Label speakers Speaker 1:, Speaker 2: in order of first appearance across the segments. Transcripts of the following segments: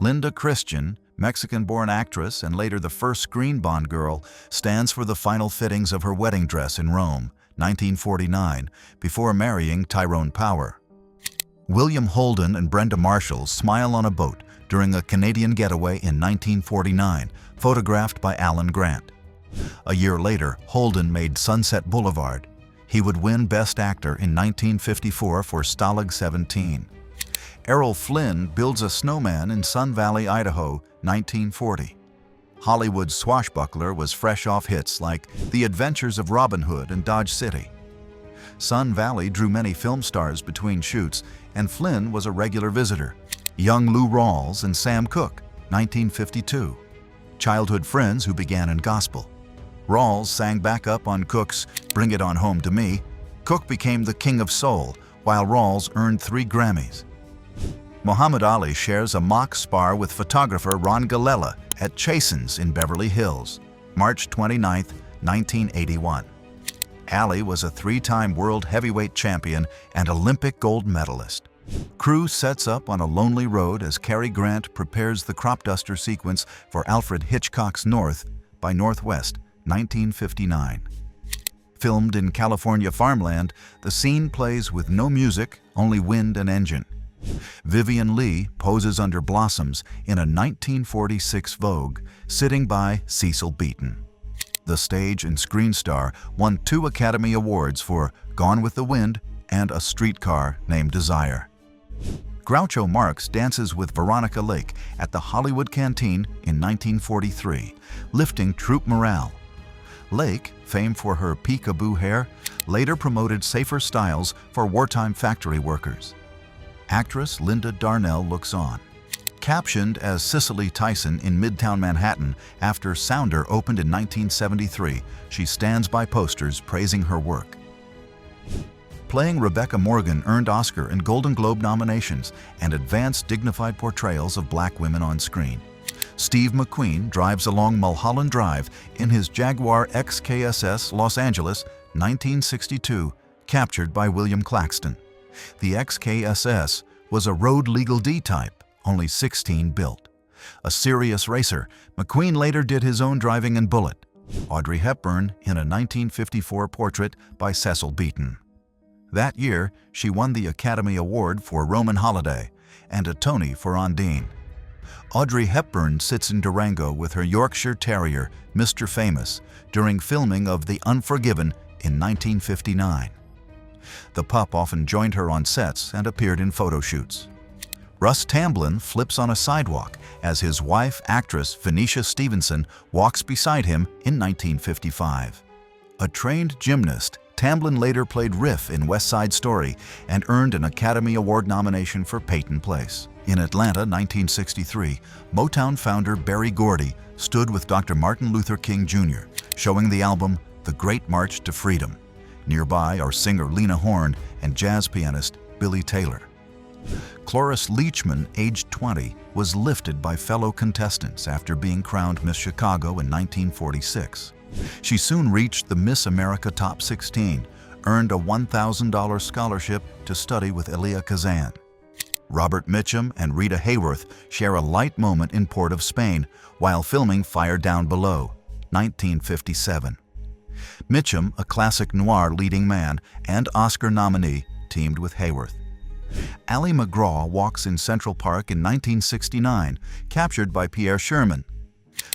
Speaker 1: Linda Christian, Mexican-born actress and later the first screen Bond girl, stands for the final fittings of her wedding dress in Rome, 1949, before marrying Tyrone Power. William Holden and Brenda Marshall smile on a boat during a Canadian getaway in 1949, photographed by Alan Grant. A year later, Holden made Sunset Boulevard. He would win Best Actor in 1954 for Stalag 17. Errol Flynn builds a snowman in Sun Valley, Idaho, 1940. Hollywood's swashbuckler was fresh off hits like The Adventures of Robin Hood and Dodge City. Sun Valley drew many film stars between shoots, and Flynn was a regular visitor. Young Lou Rawls and Sam Cooke, 1952. Childhood friends who began in gospel. Rawls sang backup on Cooke's Bring It On Home to Me. Cooke became the king of soul, while Rawls earned 3 Grammys. Muhammad Ali shares a mock spar with photographer Ron Galella at Chasen's in Beverly Hills, March 29, 1981. Ali was a 3-time world heavyweight champion and Olympic gold medalist. Crew sets up on a lonely road as Cary Grant prepares the crop duster sequence for Alfred Hitchcock's North by Northwest, 1959. Filmed in California farmland, the scene plays with no music, only wind and engine. Vivian Leigh poses under blossoms in a 1946 Vogue, sitting by Cecil Beaton. The stage and screen star won 2 Academy Awards for Gone with the Wind and A Streetcar Named Desire. Groucho Marx dances with Veronica Lake at the Hollywood Canteen in 1943, lifting troop morale. Lake, famed for her peekaboo hair, later promoted safer styles for wartime factory workers. Actress Linda Darnell looks on. Captioned as Cicely Tyson in Midtown Manhattan after Sounder opened in 1973, she stands by posters praising her work. Playing Rebecca Morgan earned Oscar and Golden Globe nominations and advanced dignified portrayals of black women on screen. Steve McQueen drives along Mulholland Drive in his Jaguar XKSS Los Angeles, 1962, captured by William Claxton. The XKSS was a road legal D type, only 16 built. A serious racer, McQueen later did his own driving in Bullitt. Audrey Hepburn in a 1954 portrait by Cecil Beaton. That year, she won the Academy Award for Roman Holiday and a Tony for Ondine. Audrey Hepburn sits in Durango with her Yorkshire Terrier, Mr. Famous, during filming of The Unforgiven in 1959. The pup often joined her on sets and appeared in photo shoots. Russ Tamblyn flips on a sidewalk as his wife, actress Venetia Stevenson, walks beside him in 1955. A trained gymnast, Tamblyn later played Riff in West Side Story and earned an Academy Award nomination for Peyton Place. In Atlanta, 1963, Motown founder Berry Gordy stood with Dr. Martin Luther King Jr., showing the album The Great March to Freedom. Nearby are singer Lena Horne and jazz pianist Billy Taylor. Cloris Leachman, aged 20, was lifted by fellow contestants after being crowned Miss Chicago in 1946. She soon reached the Miss America Top 16, earned a $1,000 scholarship to study with Elia Kazan. Robert Mitchum and Rita Hayworth share a light moment in Port of Spain while filming Fire Down Below, 1957. Mitchum, a classic noir leading man and Oscar nominee, teamed with Hayworth. Ally McGraw walks in Central Park in 1969, captured by Pierre Sherman.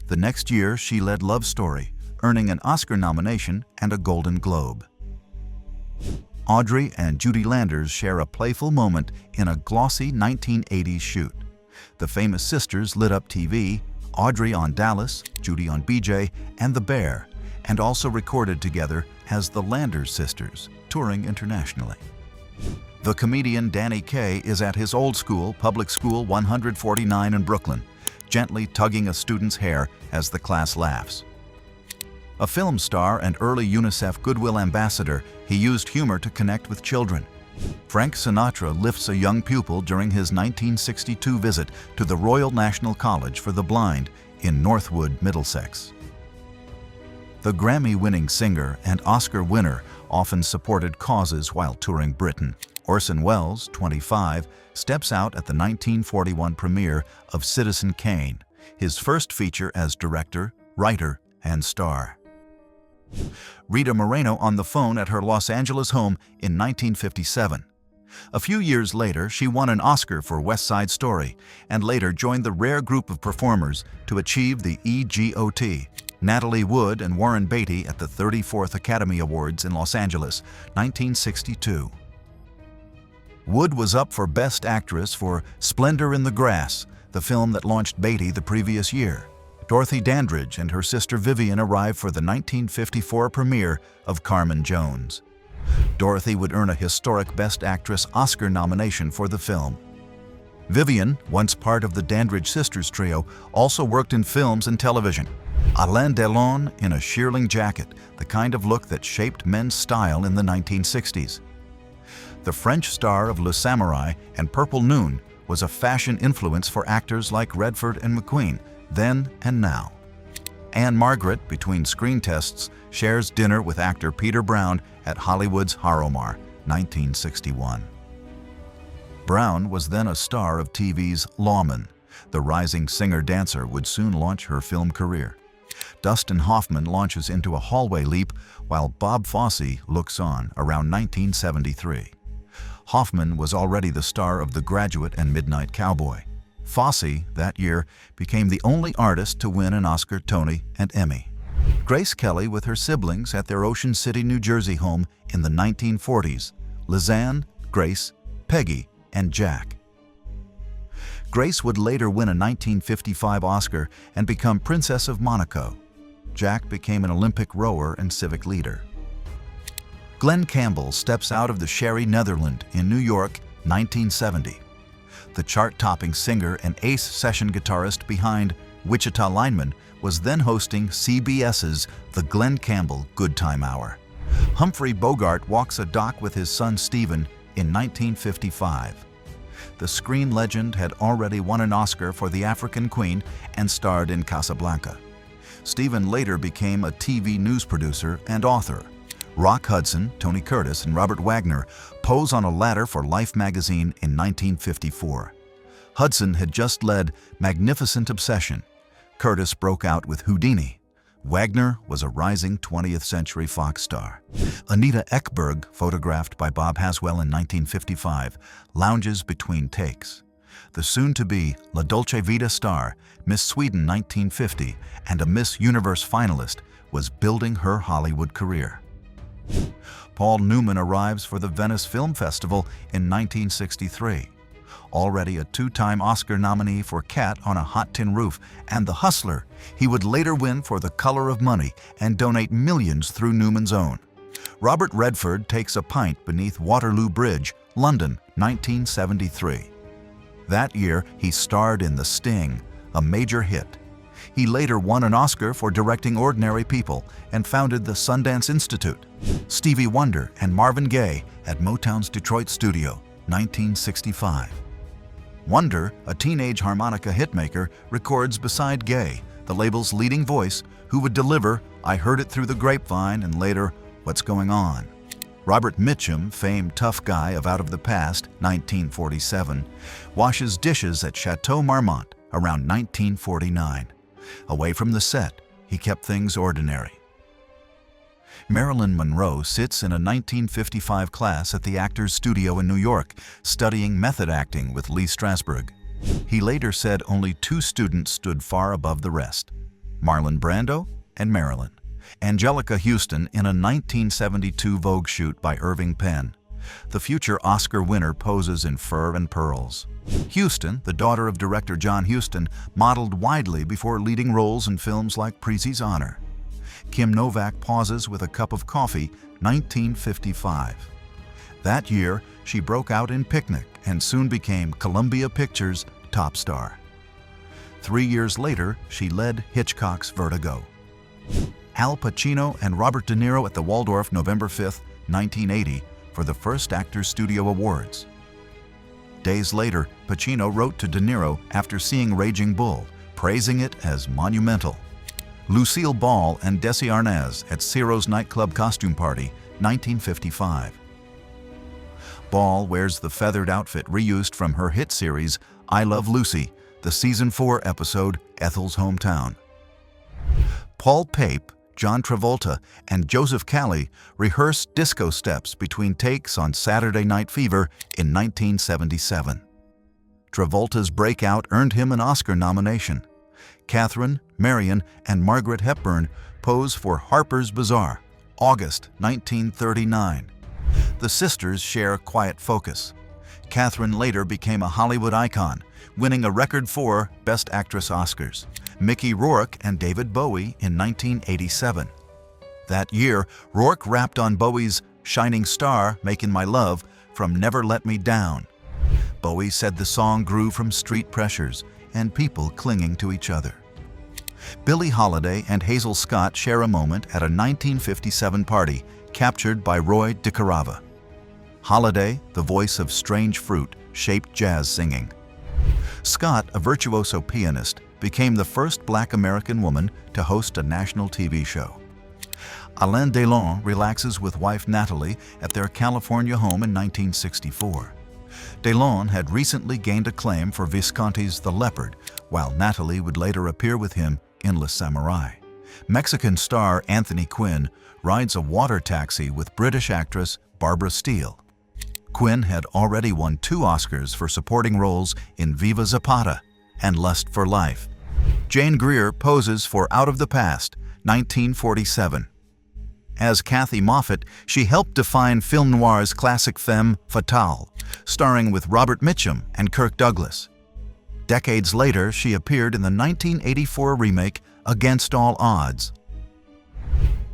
Speaker 1: The next year, she led Love Story, earning an Oscar nomination and a Golden Globe. Audrey and Judy Landers share a playful moment in a glossy 1980s shoot. The famous sisters lit up TV, Audrey on Dallas, Judy on BJ, and The Bear, and also recorded together as the Landers Sisters, touring internationally. The comedian Danny Kaye is at his old school, Public School 149 in Brooklyn, gently tugging a student's hair as the class laughs. A film star and early UNICEF Goodwill ambassador, he used humor to connect with children. Frank Sinatra lifts a young pupil during his 1962 visit to the Royal National College for the Blind in Northwood, Middlesex. The Grammy-winning singer and Oscar winner often supported causes while touring Britain, Orson Welles, 25, steps out at the 1941 premiere of Citizen Kane, his first feature as director, writer, and star. Rita Moreno on the phone at her Los Angeles home in 1957. A few years later, she won an Oscar for West Side Story and later joined the rare group of performers to achieve the EGOT. Natalie Wood and Warren Beatty at the 34th Academy Awards in Los Angeles, 1962. Wood was up for Best Actress for Splendor in the Grass, the film that launched Beatty the previous year. Dorothy Dandridge and her sister Vivian arrived for the 1954 premiere of Carmen Jones. Dorothy would earn a historic Best Actress Oscar nomination for the film. Vivian, once part of the Dandridge sisters trio, also worked in films and television. Alain Delon in a shearling jacket, the kind of look that shaped men's style in the 1960s. The French star of Le Samurai and Purple Noon was a fashion influence for actors like Redford and McQueen, then and now. Anne Margaret, between screen tests, shares dinner with actor Peter Brown at Hollywood's Haromar, 1961. Brown was then a star of TV's Lawman. The rising singer-dancer would soon launch her film career. Dustin Hoffman launches into a hallway leap while Bob Fosse looks on around 1973. Hoffman was already the star of The Graduate and Midnight Cowboy. Fosse, that year, became the only artist to win an Oscar, Tony, and Emmy. Grace Kelly with her siblings at their Ocean City, New Jersey home in the 1940s, Lizanne, Grace, Peggy, and Jack. Grace would later win a 1955 Oscar and become Princess of Monaco. Jack became an Olympic rower and civic leader. Glen Campbell steps out of the Sherry Netherland in New York, 1970. The chart-topping singer and ace session guitarist behind Wichita Lineman was then hosting CBS's The Glen Campbell Good Time Hour. Humphrey Bogart walks a dock with his son Stephen in 1955. The screen legend had already won an Oscar for The African Queen and starred in Casablanca. Stephen later became a TV news producer and author. Rock Hudson, Tony Curtis, and Robert Wagner pose on a ladder for Life magazine in 1954. Hudson had just led Magnificent Obsession. Curtis broke out with Houdini. Wagner was a rising 20th Century Fox star. Anita Ekberg, photographed by Bob Haswell in 1955, lounges between takes. The soon-to-be La Dolce Vita star, Miss Sweden 1950, and a Miss Universe finalist, was building her Hollywood career. Paul Newman arrives for the Venice Film Festival in 1963. Already a two-time Oscar nominee for Cat on a Hot Tin Roof and The Hustler, he would later win for The Color of Money and donate millions through Newman's Own. Robert Redford takes a pint beneath Waterloo Bridge, London, 1973. That year, he starred in The Sting, a major hit. He later won an Oscar for directing Ordinary People and founded the Sundance Institute. Stevie Wonder and Marvin Gaye at Motown's Detroit studio, 1965. Wonder, a teenage harmonica hitmaker, records beside Gaye, the label's leading voice, who would deliver I Heard It Through the Grapevine and later What's Going On. Robert Mitchum, famed tough guy of Out of the Past, 1947, washes dishes at Chateau Marmont around 1949. Away from the set, he kept things ordinary. Marilyn Monroe sits in a 1955 class at the Actors Studio in New York, studying method acting with Lee Strasberg. He later said only two students stood far above the rest, Marlon Brando and Marilyn. Angelica Houston in a 1972 Vogue shoot by Irving Penn. The future Oscar winner poses in fur and pearls. Houston, the daughter of director John Huston, modeled widely before leading roles in films like Preezy's Honor. Kim Novak pauses with a cup of coffee, 1955. That year, she broke out in Picnic and soon became Columbia Pictures' top star. 3 years later, she led Hitchcock's Vertigo. Al Pacino and Robert De Niro at the Waldorf November 5, 1980, for the first Actors Studio Awards. Days later, Pacino wrote to De Niro after seeing Raging Bull, praising it as monumental. Lucille Ball and Desi Arnaz at Ciro's nightclub costume party, 1955. Ball wears the feathered outfit reused from her hit series I Love Lucy, the Season 4 episode Ethel's Hometown. Paul Pape, John Travolta, and Joseph Cali rehearsed disco steps between takes on Saturday Night Fever in 1977. Travolta's breakout earned him an Oscar nomination. Catherine, Marion, and Margaret Hepburn pose for Harper's Bazaar, August 1939. The sisters share quiet focus. Catherine later became a Hollywood icon, winning a record 4 Best Actress Oscars, Mickey Rourke and David Bowie in 1987. That year, Rourke rapped on Bowie's Shining Star, Making My Love from Never Let Me Down. Bowie said the song grew from street pressures and people clinging to each other. Billie Holiday and Hazel Scott share a moment at a 1957 party captured by Roy DeCarava. Holiday, the voice of Strange Fruit, shaped jazz singing. Scott, a virtuoso pianist, became the first Black American woman to host a national TV show. Alain Delon relaxes with wife Natalie at their California home in 1964. Delon had recently gained acclaim for Visconti's The Leopard, while Natalie would later appear with him in Le Samurai. Mexican star Anthony Quinn rides a water taxi with British actress Barbara Steele. Quinn had already won 2 Oscars for supporting roles in Viva Zapata and Lust for Life. Jane Greer poses for Out of the Past, 1947. As Kathy Moffat, she helped define film noir's classic femme fatale, starring with Robert Mitchum and Kirk Douglas. Decades later, she appeared in the 1984 remake Against All Odds.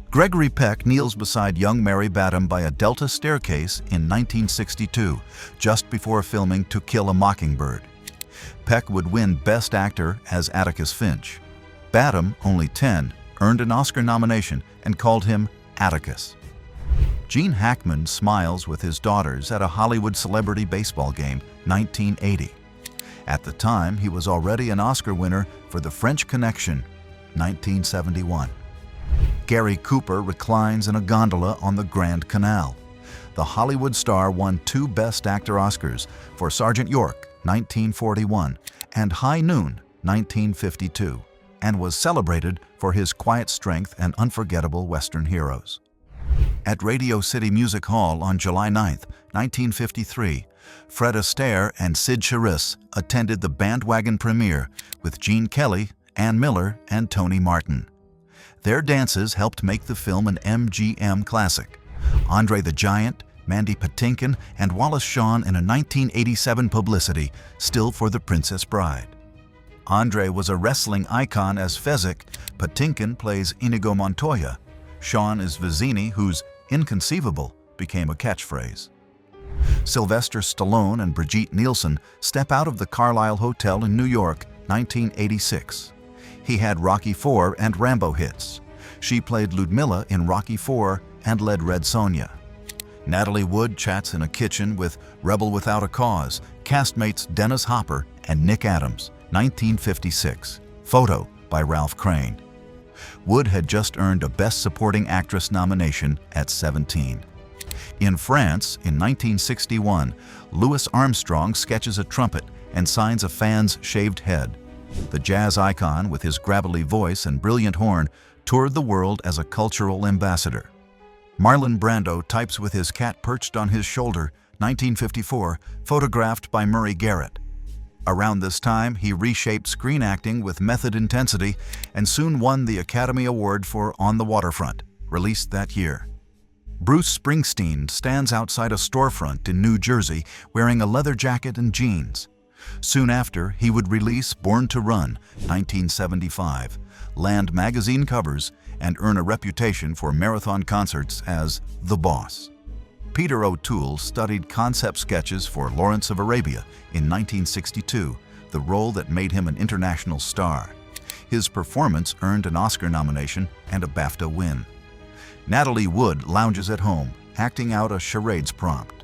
Speaker 1: Gregory Peck kneels beside young Mary Badham by a Delta staircase in 1962, just before filming To Kill a Mockingbird. Peck would win Best Actor as Atticus Finch. Badham, only 10, earned an Oscar nomination and called him Atticus. Gene Hackman smiles with his daughters at a Hollywood celebrity baseball game, 1980. At the time, he was already an Oscar winner for The French Connection, 1971. Gary Cooper reclines in a gondola on the Grand Canal. The Hollywood star won 2 Best Actor Oscars for Sergeant York, 1941, and High Noon, 1952, and was celebrated for his quiet strength and unforgettable Western heroes. At Radio City Music Hall on July 9, 1953, Fred Astaire and Sid Charisse attended the bandwagon premiere with Gene Kelly, Ann Miller, and Tony Martin. Their dances helped make the film an MGM classic. Andre the Giant, Mandy Patinkin, and Wallace Shawn in a 1987 publicity, Still for the Princess Bride. Andre was a wrestling icon as Fezzik. Patinkin plays Inigo Montoya. Shawn is Vizzini, whose "inconceivable" became a catchphrase. Sylvester Stallone and Brigitte Nielsen step out of the Carlyle Hotel in New York, 1986. He had Rocky IV and Rambo hits. She played Ludmilla in Rocky IV and led Red Sonja. Natalie Wood chats in a kitchen with Rebel Without a Cause, castmates Dennis Hopper and Nick Adams, 1956. Photo by Ralph Crane. Wood had just earned a Best Supporting Actress nomination at 17. In France, in 1961, Louis Armstrong sketches a trumpet and signs a fan's shaved head. The jazz icon, with his gravelly voice and brilliant horn, toured the world as a cultural ambassador. Marlon Brando types with his cat perched on his shoulder, 1954, photographed by Murray Garrett. Around this time, he reshaped screen acting with method intensity and soon won the Academy Award for On the Waterfront, released that year. Bruce Springsteen stands outside a storefront in New Jersey wearing a leather jacket and jeans. Soon after, he would release Born to Run, 1975, land magazine covers, and earn a reputation for marathon concerts as The Boss. Peter O'Toole studied concept sketches for Lawrence of Arabia in 1962, the role that made him an international star. His performance earned an Oscar nomination and a BAFTA win. Natalie Wood lounges at home, acting out a charades prompt.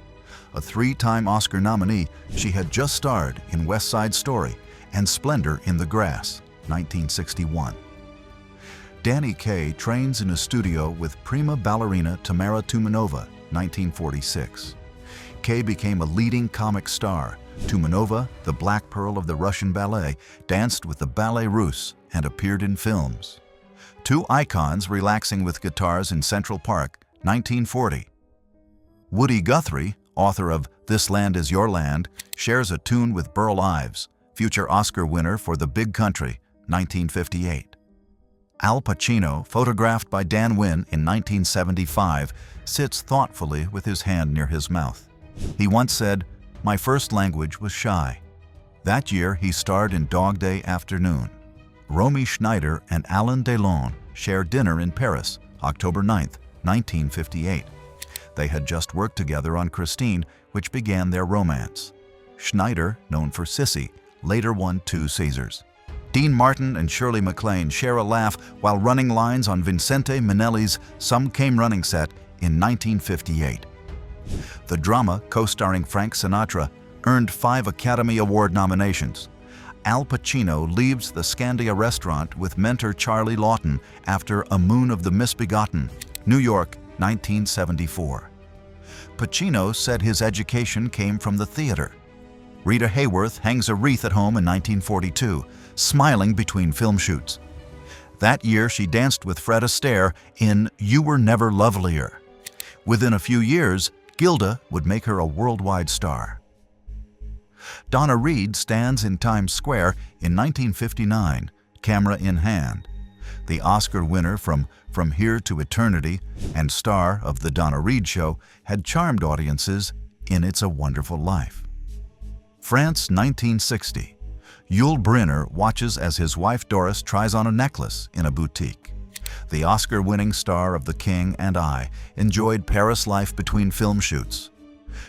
Speaker 1: A 3-time Oscar nominee, she had just starred in West Side Story and Splendor in the Grass, 1961. Danny Kaye trains in a studio with prima ballerina Tamara Tumanova, 1946. Kay became a leading comic star. Tumanova, the black pearl of the Russian ballet, danced with the Ballet Russe and appeared in films. Two icons relaxing with guitars in Central Park, 1940. Woody Guthrie, author of This Land Is Your Land, shares a tune with Burl Ives, future Oscar winner for The Big Country, 1958. Al Pacino, photographed by Dan Wynn in 1975, sits thoughtfully with his hand near his mouth. He once said, "My first language was shy." That year, he starred in Dog Day Afternoon. Romy Schneider and Alain Delon share dinner in Paris, October 9, 1958. They had just worked together on Christine, which began their romance. Schneider, known for Sissy, later won 2 Caesars. Dean Martin and Shirley MacLaine share a laugh while running lines on Vincente Minnelli's Some Came Running set in 1958. The drama, co-starring Frank Sinatra, earned 5 Academy Award nominations. Al Pacino leaves the Scandia restaurant with mentor Charlie Lawton after A Moon of the Misbegotten, New York, 1974. Pacino said his education came from the theater. Rita Hayworth hangs a wreath at home in 1942, smiling between film shoots. That year, she danced with Fred Astaire in You Were Never Lovelier. Within a few years, Gilda would make her a worldwide star. Donna Reed stands in Times Square in 1959, camera in hand. The Oscar winner from Here to Eternity and star of The Donna Reed Show had charmed audiences in It's a Wonderful Life. France, 1960. Yul Brynner watches as his wife Doris tries on a necklace in a boutique. The Oscar-winning star of The King and I enjoyed Paris life between film shoots.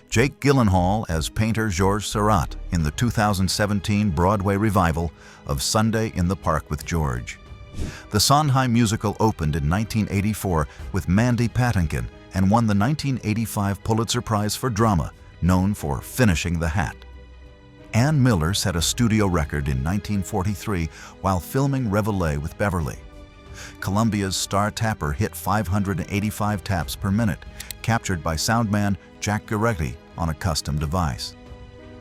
Speaker 1: Jake Gyllenhaal as painter Georges Seurat in the 2017 Broadway revival of Sunday in the Park with George. The Sondheim musical opened in 1984 with Mandy Patinkin and won the 1985 Pulitzer Prize for Drama, known for Finishing the Hat. Ann Miller set a studio record in 1943 while filming Reveille with Beverly. Columbia's Star Tapper hit 585 taps per minute, captured by soundman Jack Goretti on a custom device.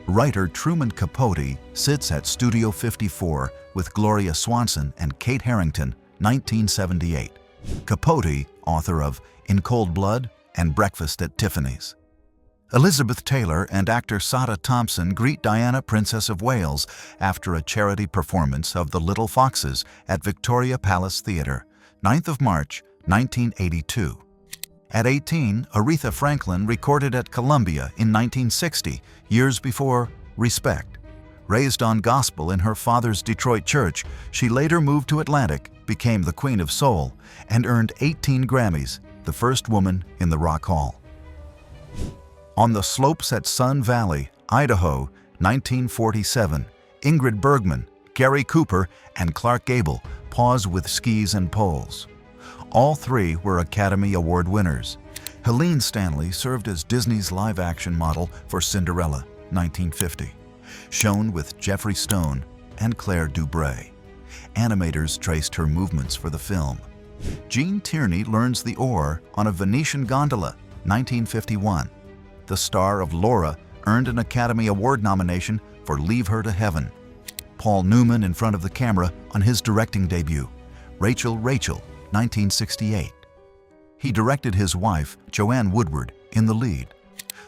Speaker 1: Writer Truman Capote sits at Studio 54 with Gloria Swanson and Kate Harington, 1978. Capote, author of In Cold Blood and Breakfast at Tiffany's. Elizabeth Taylor and actor Sada Thompson greet Diana, Princess of Wales, after a charity performance of The Little Foxes at Victoria Palace Theatre, 9th of March, 1982. At 18, Aretha Franklin recorded at Columbia in 1960, years before Respect. Raised on gospel in her father's Detroit church, she later moved to Atlantic, became the Queen of Soul, and earned 18 Grammys, the first woman in the Rock Hall. On the Slopes at Sun Valley, Idaho, 1947, Ingrid Bergman, Gary Cooper, and Clark Gable pause with skis and poles. All 3 were Academy Award winners. Helene Stanley served as Disney's live-action model for Cinderella, 1950, shown with Jeffrey Stone and Claire Dubray. Animators traced her movements for the film. Gene Tierney learns the oar on a Venetian gondola, 1951. The star of Laura earned an Academy Award nomination for Leave Her to Heaven. Paul Newman in front of the camera on his directing debut, Rachel, 1968. He directed his wife, Joanne Woodward, in the lead.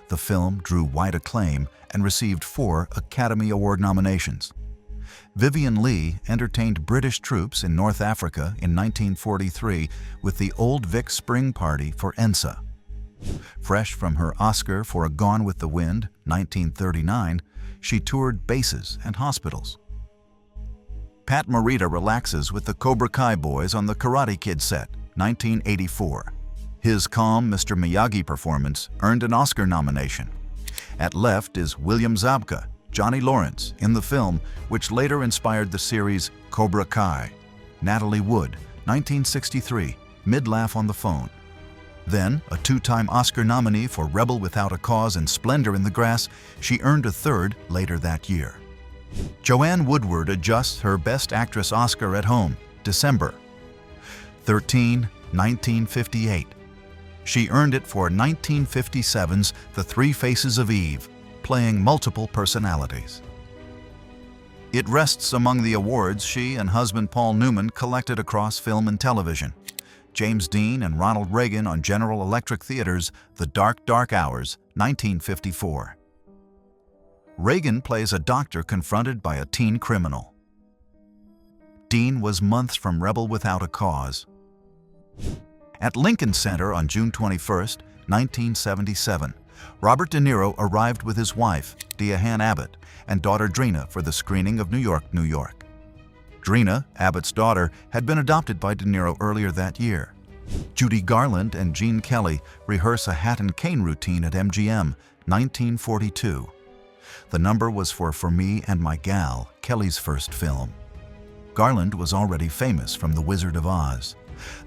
Speaker 1: The film drew wide acclaim and received 4 Academy Award nominations. Vivien Leigh entertained British troops in North Africa in 1943 with the Old Vic Spring Party for ENSA. Fresh from her Oscar for A Gone with the Wind, 1939, she toured bases and hospitals. Pat Morita relaxes with the Cobra Kai boys on the Karate Kid set, 1984. His calm Mr. Miyagi performance earned an Oscar nomination. At left is William Zabka, Johnny Lawrence, in the film, which later inspired the series Cobra Kai. Natalie Wood, 1963, mid-laugh on the phone. Then, a 2-time Oscar nominee for Rebel Without a Cause and Splendor in the Grass, she earned a 3rd later that year. Joanne Woodward adjusts her Best Actress Oscar at home, December. 13, 1958. She earned it for 1957's The Three Faces of Eve, playing multiple personalities. It rests among the awards she and husband Paul Newman collected across film and television. James Dean and Ronald Reagan on General Electric Theater's The Dark, Dark Hours, 1954. Reagan plays a doctor confronted by a teen criminal. Dean was months from Rebel Without a Cause. At Lincoln Center on June 21, 1977, Robert De Niro arrived with his wife, Diane Abbott, and daughter Drina for the screening of New York, New York. Drina, Abbott's daughter, had been adopted by De Niro earlier that year. Judy Garland and Gene Kelly rehearse a hat and cane routine at MGM, 1942. The number was For Me and My Gal, Kelly's first film. Garland was already famous from The Wizard of Oz.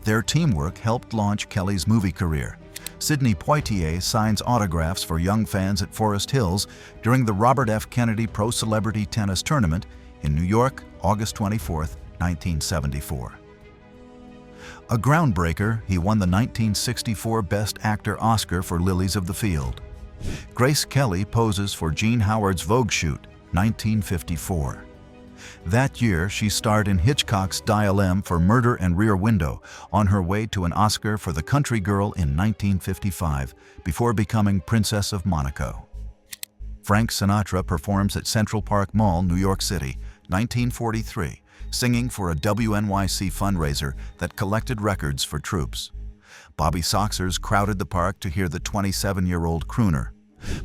Speaker 1: Their teamwork helped launch Kelly's movie career. Sidney Poitier signs autographs for young fans at Forest Hills during the Robert F. Kennedy Pro Celebrity Tennis Tournament in New York, August 24, 1974. A groundbreaker, he won the 1964 Best Actor Oscar for Lilies of the Field. Grace Kelly poses for Gene Howard's Vogue shoot, 1954. That year, she starred in Hitchcock's Dial M for Murder and Rear Window, on her way to an Oscar for The Country Girl in 1955, before becoming Princess of Monaco. Frank Sinatra performs at Central Park Mall, New York City, 1943, singing for a WNYC fundraiser that collected records for troops. Bobby Soxers crowded the park to hear the 27-year-old crooner.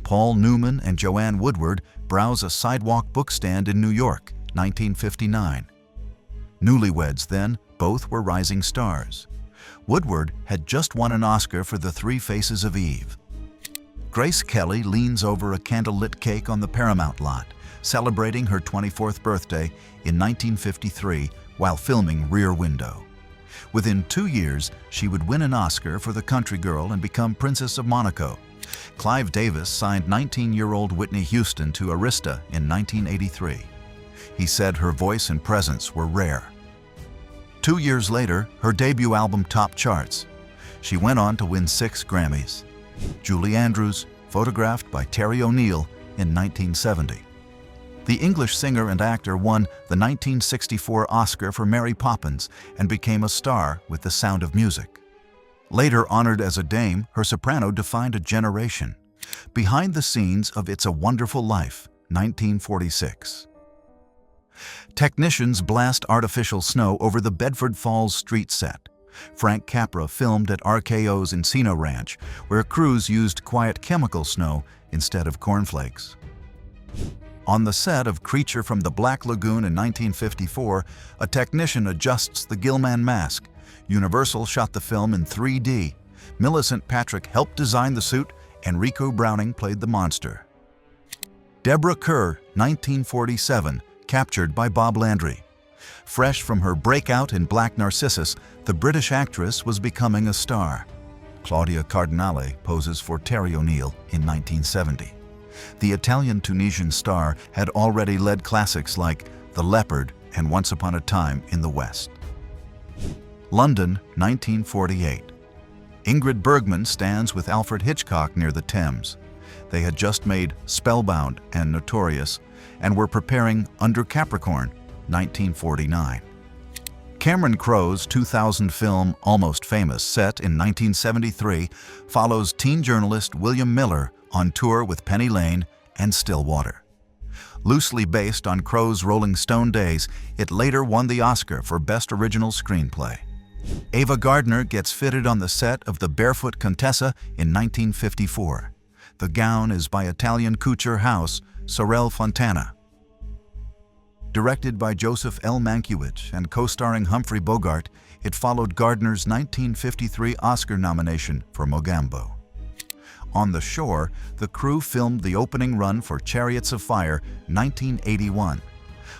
Speaker 1: Paul Newman and Joanne Woodward browse a sidewalk bookstand in New York, 1959. Newlyweds then, both were rising stars. Woodward had just won an Oscar for The Three Faces of Eve. Grace Kelly leans over a candlelit cake on the Paramount lot, celebrating her 24th birthday in 1953 while filming Rear Window. Within 2 years, she would win an Oscar for The Country Girl and become Princess of Monaco. Clive Davis signed 19-year-old Whitney Houston to Arista in 1983. He said her voice and presence were rare. 2 years later, her debut album topped charts. She went on to win 6 Grammys. Julie Andrews, photographed by Terry O'Neill in 1970. The English singer and actor won the 1964 Oscar for Mary Poppins and became a star with The Sound of Music. Later honored as a dame, her soprano defined a generation. Behind the scenes of It's a Wonderful Life, 1946. Technicians blast artificial snow over the Bedford Falls street set. Frank Capra filmed at RKO's Encino Ranch, where crews used quiet chemical snow instead of cornflakes. On the set of Creature from the Black Lagoon in 1954, a technician adjusts the Gilman mask. Universal shot the film in 3D. Millicent Patrick helped design the suit, and Rico Browning played the monster. Deborah Kerr, 1947, captured by Bob Landry. Fresh from her breakout in Black Narcissus, the British actress was becoming a star. Claudia Cardinale poses for Terry O'Neill in 1970. The Italian-Tunisian star had already led classics like The Leopard and Once Upon a Time in the West. London, 1948. Ingrid Bergman stands with Alfred Hitchcock near the Thames. They had just made Spellbound and Notorious and were preparing Under Capricorn, 1949. Cameron Crowe's 2000 film Almost Famous, set in 1973, follows teen journalist William Miller on tour with Penny Lane and Stillwater. Loosely based on Crowe's Rolling Stone days, it later won the Oscar for Best Original Screenplay. Ava Gardner gets fitted on the set of The Barefoot Contessa in 1954. The gown is by Italian couture house Sorel Fontana. Directed by Joseph L. Mankiewicz and co-starring Humphrey Bogart, it followed Gardner's 1953 Oscar nomination for Mogambo. On the shore, the crew filmed the opening run for Chariots of Fire, 1981.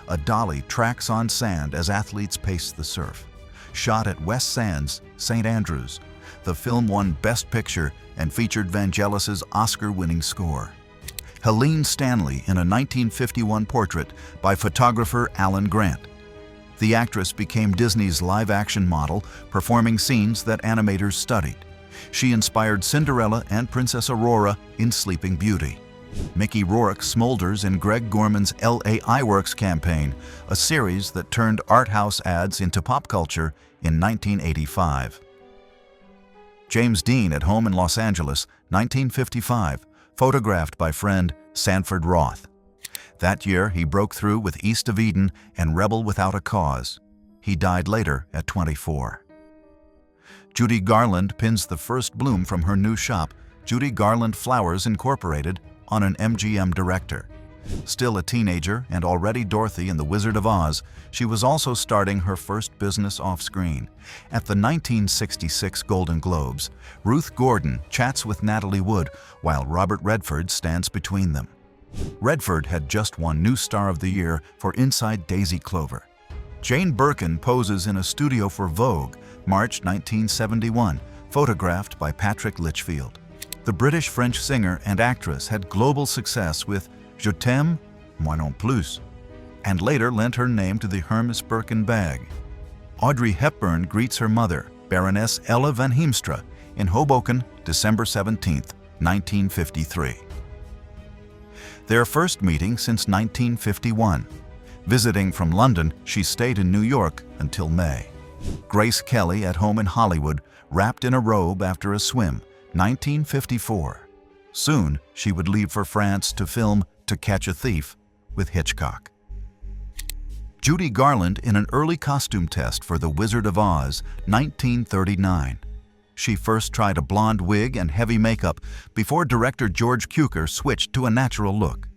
Speaker 1: A dolly tracks on sand as athletes pace the surf. Shot at West Sands, St. Andrews, the film won Best Picture and featured Vangelis's Oscar-winning score. Helene Stanley in a 1951 portrait by photographer Alan Grant. The actress became Disney's live-action model, performing scenes that animators studied. She inspired Cinderella and Princess Aurora in Sleeping Beauty. Mickey Rourke smolders in Greg Gorman's L.A. Iwerks campaign, a series that turned art house ads into pop culture in 1985. James Dean at home in Los Angeles, 1955, photographed by friend Sanford Roth. That year, he broke through with East of Eden and Rebel Without a Cause. He died later at 24. Judy Garland pins the first bloom from her new shop, Judy Garland Flowers Incorporated, on an MGM director. Still a teenager and already Dorothy in The Wizard of Oz, she was also starting her first business off-screen. At the 1966 Golden Globes, Ruth Gordon chats with Natalie Wood while Robert Redford stands between them. Redford had just won New Star of the Year for Inside Daisy Clover. Jane Birkin poses in a studio for Vogue, March 1971, photographed by Patrick Litchfield. The British-French singer and actress had global success with Je t'aime, moi non plus, and later lent her name to the Hermes Birkin bag. Audrey Hepburn greets her mother, Baroness Ella van Heemstra, in Hoboken, December 17, 1953. Their first meeting since 1951. Visiting from London, she stayed in New York until May. Grace Kelly at home in Hollywood, wrapped in a robe after a swim, 1954. Soon, she would leave for France to film To Catch a Thief with Hitchcock. Judy Garland in an early costume test for The Wizard of Oz, 1939. She first tried a blonde wig and heavy makeup before director George Cukor switched to a natural look.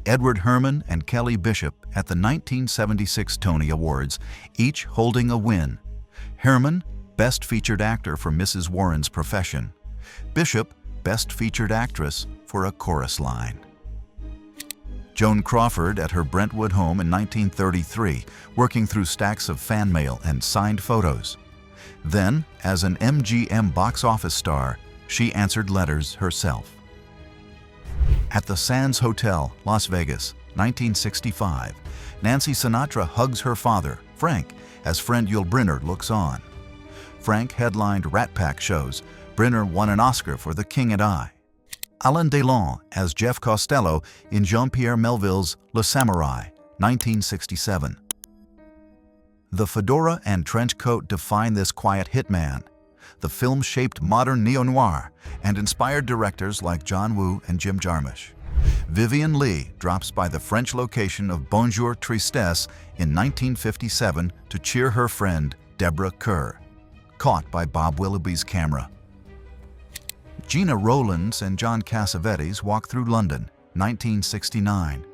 Speaker 1: Edward Herrmann and Kelly Bishop at the 1976 Tony Awards, each holding a win. Herrmann, Best Featured Actor for Mrs. Warren's Profession. Bishop, Best Featured Actress for A Chorus Line. Joan Crawford at her Brentwood home in 1933, working through stacks of fan mail and signed photos. Then, as an MGM box office star, she answered letters herself. At the Sands Hotel, Las Vegas, 1965, Nancy Sinatra hugs her father, Frank, as friend Yul Brynner looks on. Frank headlined Rat Pack shows. Brynner won an Oscar for The King and I. Alain Delon as Jeff Costello in Jean-Pierre Melville's Le Samurai, 1967. The fedora and trench coat define this quiet hitman. The film shaped modern neo-noir and inspired directors like John Woo and Jim Jarmusch. Vivian Leigh drops by the French location of Bonjour Tristesse in 1957 to cheer her friend Deborah Kerr, caught by Bob Willoughby's camera. Gina Rowlands and John Cassavetes walk through London, 1969.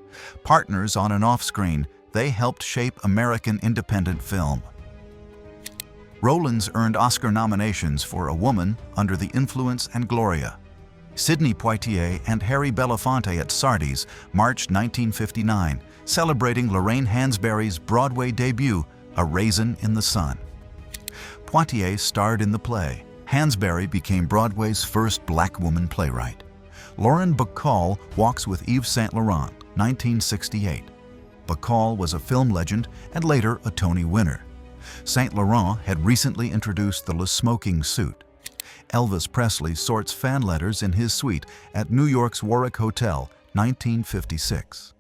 Speaker 1: Partners on and off screen, they helped shape American independent film. Rowlands earned Oscar nominations for A Woman, Under the Influence, and Gloria. Sidney Poitier and Harry Belafonte at Sardi's, March 1959, celebrating Lorraine Hansberry's Broadway debut, A Raisin in the Sun. Poitier starred in the play. Hansberry became Broadway's first black woman playwright. Lauren Bacall walks with Yves Saint Laurent, 1968. Bacall was a film legend and later a Tony winner. Saint Laurent had recently introduced the Le Smoking suit. Elvis Presley sorts fan letters in his suite at New York's Warwick Hotel, 1956.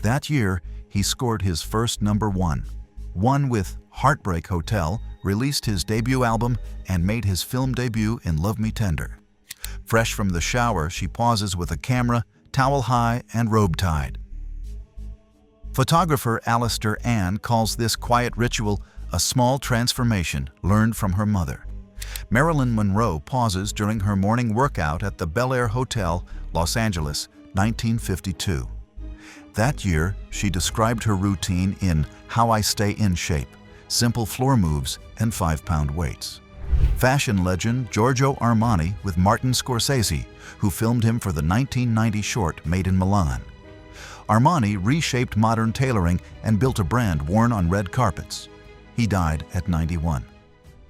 Speaker 1: That year, he scored his first #1. One with Heartbreak Hotel, released his debut album, and made his film debut in Love Me Tender. Fresh from the shower, she pauses with a camera, towel high, and robe tied. Photographer Alistair Ann calls this quiet ritual a small transformation learned from her mother. Marilyn Monroe pauses during her morning workout at the Bel Air Hotel, Los Angeles, 1952. That year, she described her routine in How I Stay in Shape, simple floor moves, and 5-pound weights. Fashion legend Giorgio Armani with Martin Scorsese, who filmed him for the 1990 short Made in Milan. Armani reshaped modern tailoring and built a brand worn on red carpets. He died at 91.